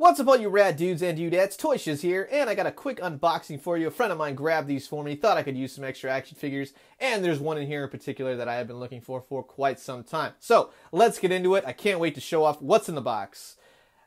What's up all you rad dudes and dudettes, Shiz here, and I got a quick unboxing for you. A friend of mine grabbed these for me, thought I could use some extra action figures, and there's one in here in particular that I have been looking for quite some time. So, let's get into it. I can't wait to show off what's in the box.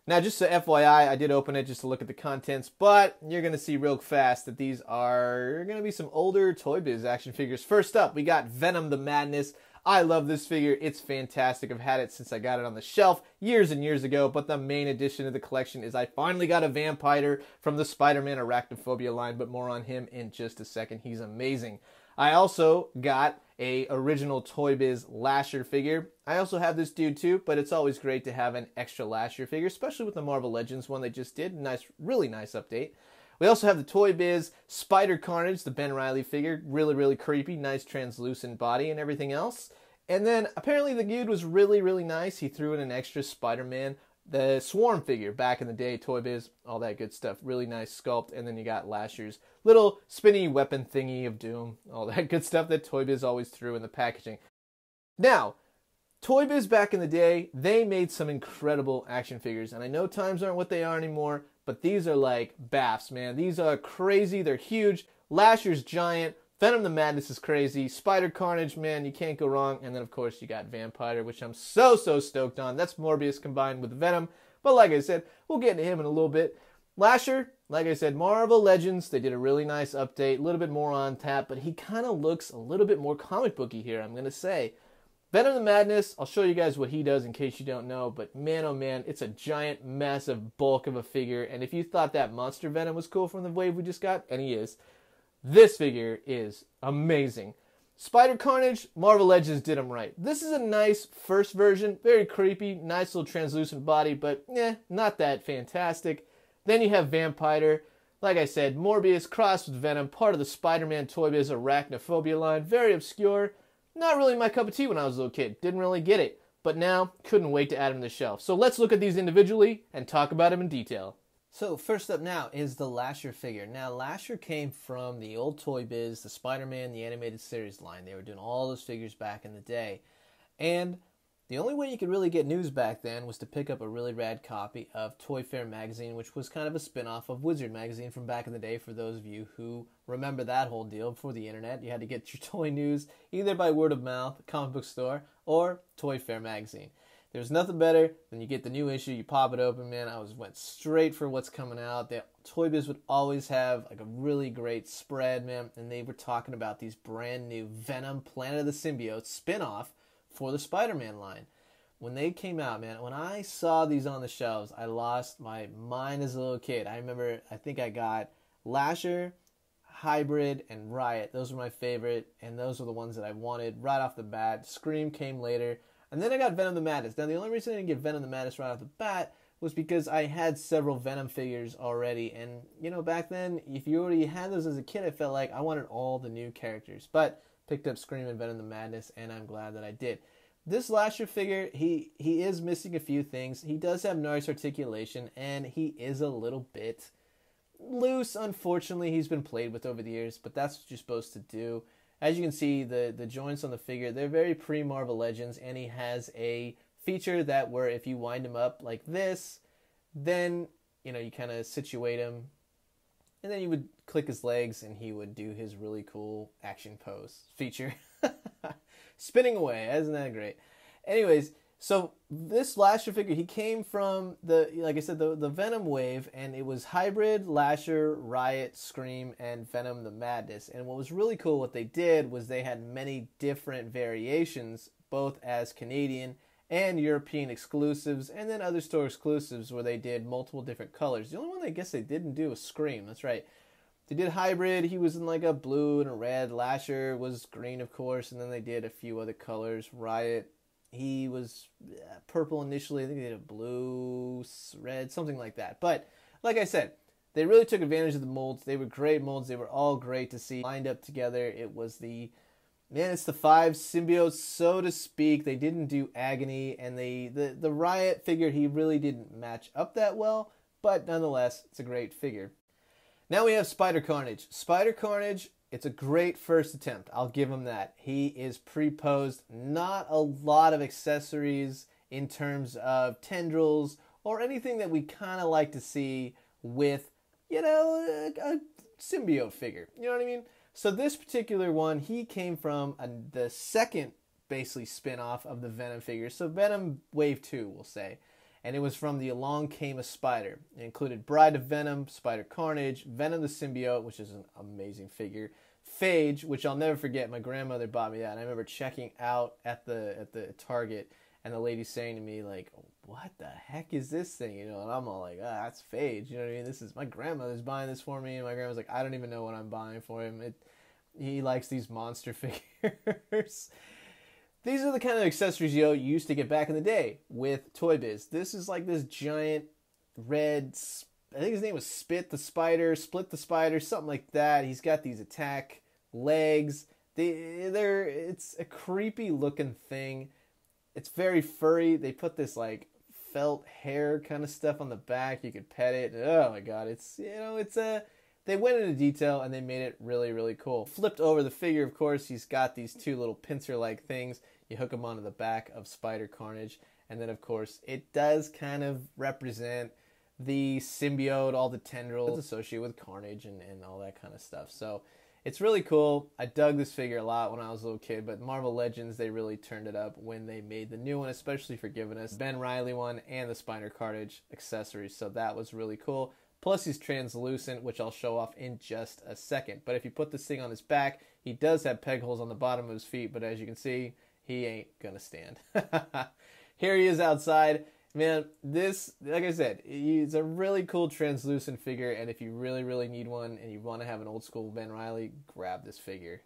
Now, just so FYI, I did open it just to look at the contents, but you're going to see real fast that these are going to be some older Toybiz action figures. First up, we got Venom the Madness. I love this figure. It's fantastic. I've had it since I got it on the shelf years and years ago, but the main addition to the collection is I finally got a VAMPIDER from the Spiderman ARACHNIPHOBIA line, but more on him in just a second. He's amazing. I also got a original Toybiz LASHER figure. I also have this dude too, but it's always great to have an extra LASHER figure, especially with the Marvel Legends one they just did. Nice, really nice update. We also have the Toybiz Spider-CARNAGE, the Ben Reilly figure. Really creepy, nice translucent body and everything else. And then apparently the dude was really nice. He threw in an extra Spider-Man, the Swarm figure back in the day, Toybiz, all that good stuff. Really nice sculpt. And then you got LASHER's little spinny weapon thingy of doom. All that good stuff that Toybiz always threw in the packaging. Now, Toybiz back in the day, they made some incredible action figures. And I know times aren't what they are anymore, but these are like baths, man. These are crazy. They're huge. LASHER's giant. Venom the Madness is crazy. Spider-CARNAGE, man, you can't go wrong. And then, of course, you got VAMPIDER, which I'm so stoked on. That's Morbius combined with Venom. But like I said, we'll get into him in a little bit. LASHER, like I said, Marvel Legends, they did a really nice update. A little bit more on tap, but he kind of looks a little bit more comic booky here, I'm going to say. Venom the Madness, I'll show you guys what he does in case you don't know. But man, oh man, it's a giant, massive bulk of a figure. And if you thought that Monster Venom was cool from the wave we just got, and he is, this figure is amazing. Spider-CARNAGE, Marvel Legends did him right. This is a nice first version, very creepy, nice little translucent body, but not that fantastic. Then you have VAMPIDER, like I said, Morbius crossed with Venom, part of the Spider-Man Toybiz ARACHNIPHOBIA line, very obscure. Not really my cup of tea when I was a little kid, didn't really get it, but now couldn't wait to add him to the shelf. So let's look at these individually and talk about them in detail. So first up now is the LASHER figure. Now LASHER came from the old Toybiz, the Spiderman, the Animated Series line. They were doing all those figures back in the day. And the only way you could really get news back then was to pick up a really rad copy of Toy Fair magazine, which was kind of a spin-off of Wizard magazine from back in the day for those of you who remember that whole deal before the internet. You had to get your toy news either by word of mouth, comic book store, or Toy Fair magazine. There's nothing better than you get the new issue, you pop it open, man. I went straight for what's coming out. Toybiz would always have like a really great spread, man, and they were talking about these brand new Venom Planet of the Symbiotes spin-off for the Spider-Man line. When they came out, man, when I saw these on the shelves, I lost my mind as a little kid. I remember, I think I got LASHER, Hybrid, and Riot. Those were my favorite, and those were the ones that I wanted right off the bat. Scream came later. And then I got Venom the Madness. Now, the only reason I didn't get Venom the Madness right off the bat was because I had several Venom figures already. And, you know, back then, if you already had those as a kid, I felt like I wanted all the new characters. But picked up Scream and Venom the Madness, and I'm glad that I did. This LASHER figure, he is missing a few things. He does have nice articulation, and he is a little bit loose. Unfortunately, he's been played with over the years, but that's what you're supposed to do. As you can see, the joints on the figure, they're very pre-Marvel Legends, and he has a feature that where if you wind him up like this, then, you know, you kind of situate him, and then you would click his legs, and he would do his really cool action pose feature. Spinning away, isn't that great? Anyways, so this LASHER figure, he came from like I said, the Venom wave, and it was Hybrid, LASHER, Riot, Scream, and Venom the Madness. And what was really cool, what they did was they had many different variations, both as Canadian and European exclusives, and then other store exclusives where they did multiple different colors. The only one I guess they didn't do was Scream, that's right. They did Hybrid, he was in like a blue and a red. LASHER was green, of course, and then they did a few other colors. Riot, he was purple initially. I think they did a blue, red, something like that. But like I said, they really took advantage of the molds. They were great molds. They were all great to see lined up together. It was it's the 5 symbiotes, so to speak. They didn't do Agony, and the Riot figure, he really didn't match up that well, but nonetheless, it's a great figure. Now we have Spider-CARNAGE. Spider-CARNAGE, it's a great first attempt. I'll give him that. He is pre-posed. Not a lot of accessories in terms of tendrils or anything that we kind of like to see with, you know, a symbiote figure. You know what I mean? So this particular one, he came from the second, basically, spin-off of the Venom figure. So Venom Wave 2, we'll say. And it was from the Along Came a Spider. It included Bride of Venom, Spider-Carnage, Venom the Symbiote, which is an amazing figure, Phage, which I'll never forget. My grandmother bought me that, and I remember checking out at the Target, and the lady saying to me, like, what the heck is this thing? You know, and I'm all like, ah, that's Phage. You know what I mean? This is, my grandmother's buying this for me, and my grandma's like, I don't even know what I'm buying for him. He likes these monster figures. These are the kind of accessories you used to get back in the day with Toybiz. This is like this giant red, I think his name was Split the Spider, something like that. He's got these attack legs. It's a creepy looking thing. It's very furry. They put this like felt hair kind of stuff on the back. You could pet it. Oh my god, it's, you know, they went into detail and they made it really, really cool. Flipped over the figure, of course, he's got these two little pincer-like things. You hook them onto the back of Spider-Carnage. And then, of course, it does kind of represent the symbiote, all the tendrils associated with Carnage and all that kind of stuff. So it's really cool. I dug this figure a lot when I was a little kid, but Marvel Legends, they really turned it up when they made the new one, especially for giving us Ben Reilly one and the Spider-Carnage accessories. So that was really cool. Plus he's translucent, which I'll show off in just a second. But if you put this thing on his back, he does have peg holes on the bottom of his feet, but as you can see, he ain't gonna stand. Here he is outside. Man, this, like I said, it's a really cool translucent figure, and if you really, really need one and you want to have an old school Ben Reilly, grab this figure.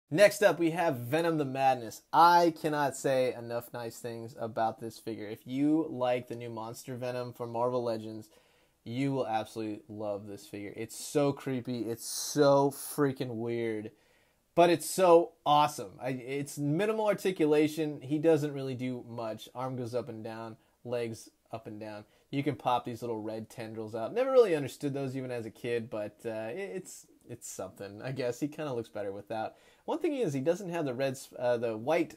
Next up, we have Venom the Madness. I cannot say enough nice things about this figure. If you like the new Monster Venom from Marvel Legends, you will absolutely love this figure. It's so creepy. It's so freaking weird. But it's so awesome. It's minimal articulation. He doesn't really do much. Arm goes up and down. Legs up and down. You can pop these little red tendrils out. Never really understood those even as a kid, but it's something. I guess he kind of looks better without. One thing is he doesn't have the white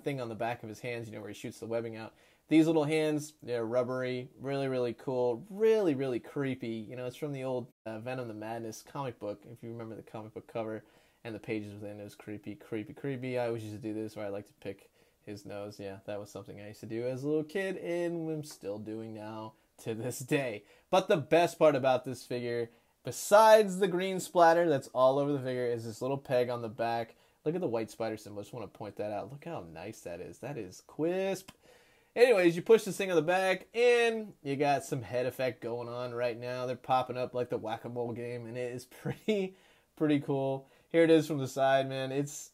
thing on the back of his hands, you know, where he shoots the webbing out. These little hands, they're rubbery, really, really cool, really, really creepy. You know, it's from the old Venom the Madness comic book, if you remember the comic book cover, and the pages within it was creepy, creepy, creepy. I always used to do this where I like to pick his nose. Yeah, that was something I used to do as a little kid, and I'm still doing now to this day. But the best part about this figure, besides the green splatter that's all over the figure, is this little peg on the back. Look at the white spider symbol. I just want to point that out. Look how nice that is. That is crisp. Anyways, you push this thing on the back, and you got some head effect going on right now. They're popping up like the whack-a-mole game, and it is pretty cool. Here it is from the side, man. It's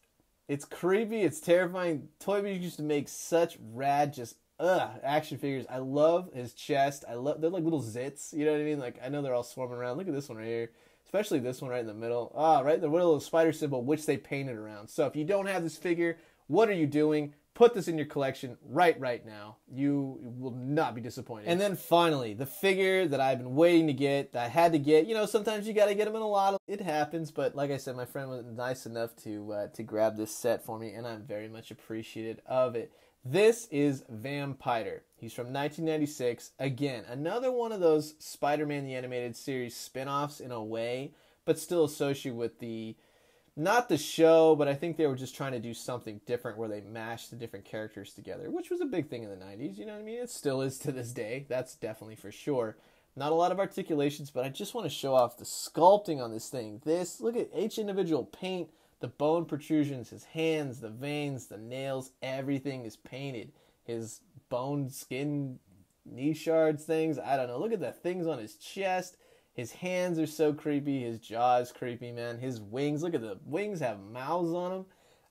creepy. It's terrifying. Toybiz used to make such rad, just action figures. I love his chest. They're like little zits. You know what I mean? Like, I know they're all swarming around. Look at this one right here. Especially this one right in the middle. Right, the little spider symbol, which they painted around. So if you don't have this figure, what are you doing? Put this in your collection right now. You will not be disappointed. And then finally, the figure that I've been waiting to get, that I had to get. You know, sometimes you got to get them in a lot. It happens, but like I said, my friend was nice enough to grab this set for me, and I'm very much appreciative of it. This is VAMPIDER. He's from 1996. Again, another one of those Spider-Man the Animated Series spin-offs in a way, but still associated with the... not the show, but I think they were just trying to do something different where they mashed the different characters together, which was a big thing in the 90s, you know what I mean? It still is to this day, that's definitely for sure. Not a lot of articulations, but I just want to show off the sculpting on this thing. Look at each individual paint, the bone protrusions, his hands, the veins, the nails, everything is painted. His bone, skin, knee shards things, I don't know. Look at the things on his chest. His hands are so creepy. His jaw is creepy, man. His wings, look at the wings have mouths on them.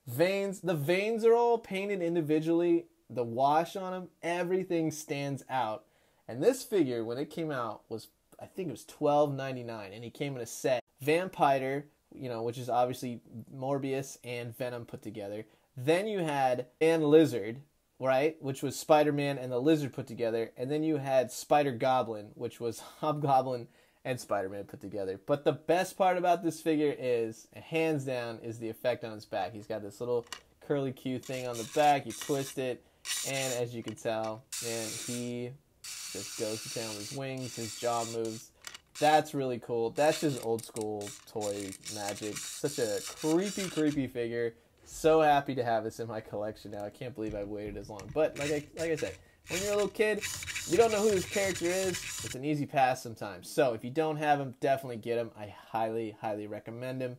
Veins, the veins are all painted individually. The wash on them, everything stands out. And this figure, when it came out, was, I think it was $12.99. And he came in a set. VAMPIDER, you know, which is obviously Morbius and Venom put together. Then you had Lizard, right, which was Spider-Man and the Lizard put together. And then you had Spider-Goblin, which was Hobgoblin and Spider-Man put together. But the best part about this figure is, hands down, is the effect on his back. He's got this little curly Q thing on the back. You twist it, and as you can tell, man, he Just goes to town with his wings, his jaw moves. That's really cool. That's just old school toy magic. Such a creepy, creepy figure. So happy to have this in my collection now. I can't believe I've waited as long. But like I said, when you're a little kid, you don't know who this character is. It's an easy pass sometimes. So if you don't have him, definitely get him. I highly, highly recommend him.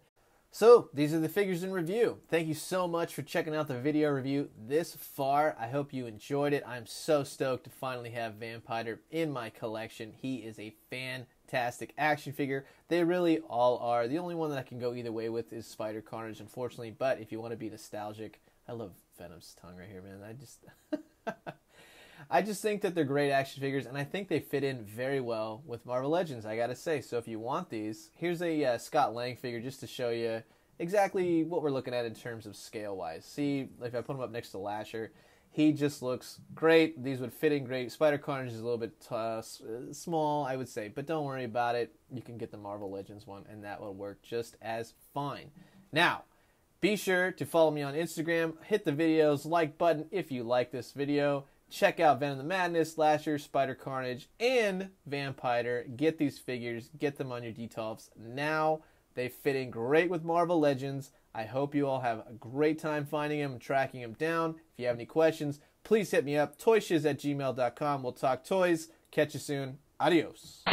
So these are the figures in review. Thank you so much for checking out the video review this far. I hope you enjoyed it. I'm so stoked to finally have VAMPIDER in my collection. He is a fantastic action figure. They really all are. The only one that I can go either way with is Spider-CARNAGE, unfortunately. But if you want to be nostalgic, I love Venom's tongue right here, man. I just think that they're great action figures, and I think they fit in very well with Marvel Legends, I gotta say. So if you want these, here's a Scott Lang figure just to show you exactly what we're looking at in terms of scale-wise. See, if I put him up next to Lasher, he just looks great. These would fit in great. Spider-CARNAGE is a little bit small, I would say, but don't worry about it. You can get the Marvel Legends one, and that will work just as fine. Now, be sure to follow me on Instagram. Hit the video's like button if you like this video. Check out Venom the Madness, Lasher, Spider-CARNAGE, and VAMPIDER. Get these figures. Get them on your detolfs now. They fit in great with Marvel Legends. I hope you all have a great time finding them and tracking them down. If you have any questions, please hit me up. toyshiz@gmail.com. We'll talk toys. Catch you soon. Adios.